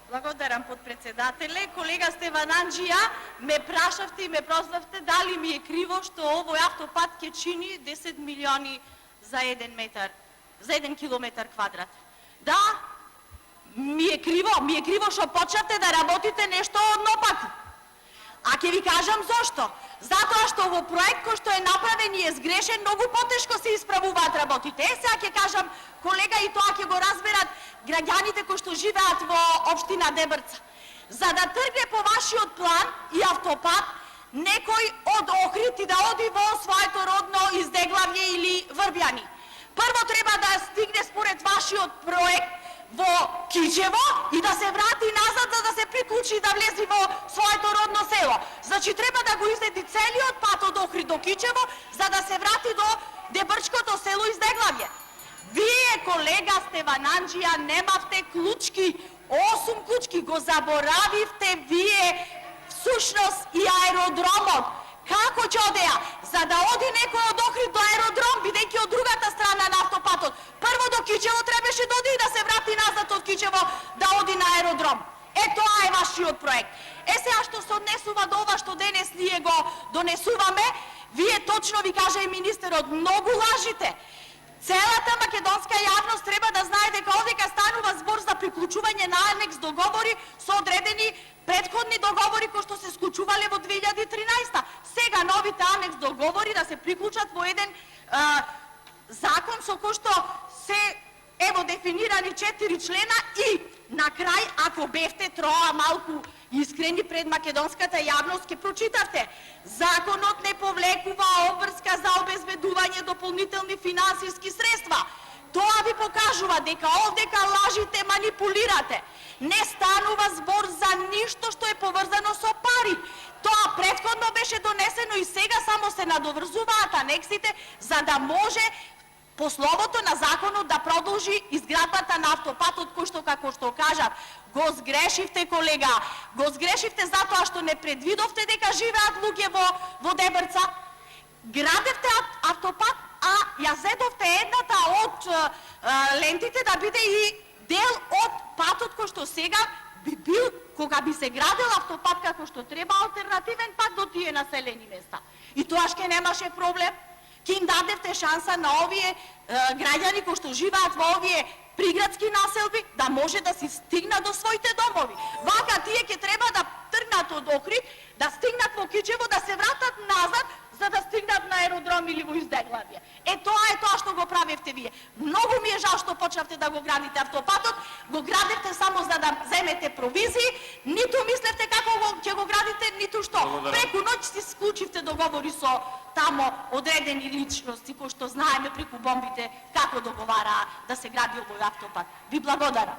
Благодарам, подпредседателе. Колега Стевананџија, ме прашавте и ме прозвавте дали ми е криво што овој автопат ќе чини 10 милиони за 1 километар квадрат. Да, ми е криво што почнавте да работите нешто однопаку. А ќе ви кажам зошто. Затоа што во проект кој што е направен и е сгрешен, многу потешко се исправуваат работите. Сега ќе кажам, колега, и тоа ќе го разберат граѓаните кои што живеат во општина Дебрца. За да тргне по вашиот план и автопат, некој од Охрид и да оди во своето родно Издеглавје или Врбјани. Прво треба да стигне според вашиот проект во Кичево и да се врати назад за да се приклучи и да влези во своето родно село. Значи треба да го излети целиот пат од Охрид до Кичево за да се врати до Дебрчкото село Издеглавје. Вие, колега Стевананџија, немавте клучки, 8 клучки, го заборавивте вие всушност и аеродромот. Како ќе одеа? За да оди некој од Охрид до аеродром, бидејќи од другата страна на автопатот, прво до Кичево требаше да оди и да се врати назад од Кичево да оди на аеродром. Тоа е вашиот проект. Сега што се однесува до ова што денес ние го донесуваме, вие точно ви кажа и министерот, многу лажите. Целата македонска јавност треба да знае дека овдека станува збор за приклучување на анекс договори со одредени претходни договори кои што се склучувале во 2013. Сега новите анекс договори да се приклучат во еден закон со кој што се дефинирани 4 члена и на крај, ако бевте троа малку искрени пред македонската јавност, ќе прочитавте. Законот не повлекува обврска за обезбедување дополнителни финансиски средства. Тоа ви покажува дека овдека лажите, манипулирате. Не станува збор за ништо што е поврзано со пари. Тоа претходно беше донесено и сега само се надоврзуваат анексите за да може по словото на законот да продолжи изградбата на автопатот кој што, како што кажав, го сгрешивте, колега. Го сгрешивте затоа што не предвидовте дека живеат луѓе во Дебрца. Градевте автопат, а ја зедовте едната од лентите да биде и дел од патот кој што сега би бил, кога би се градел автопат како што треба, алтернативен пат до тие населени места. И тоа ќе немаше проблем. Ке им дадевте шанса на овие граѓани кои што живеат во овие приградски населби да може да си стигнат до своите домови. Вака тие ќе треба да тргнат од Охрид, да стигнат во Кичево, да се вратат назад за да стигнат на аеродром или во Издеглавје. Тоа што го правевте вие. Многу ми е жал што почнавте да го градите автопатот, го градевте само за да земете провизии, ниту мислевте како ќе го градите, ниту што. Преку ноќ си склучивте договори со тамо одредени личности кои што знаеме преку бомбите како договараа да се гради овој автопат. Ви благодарам.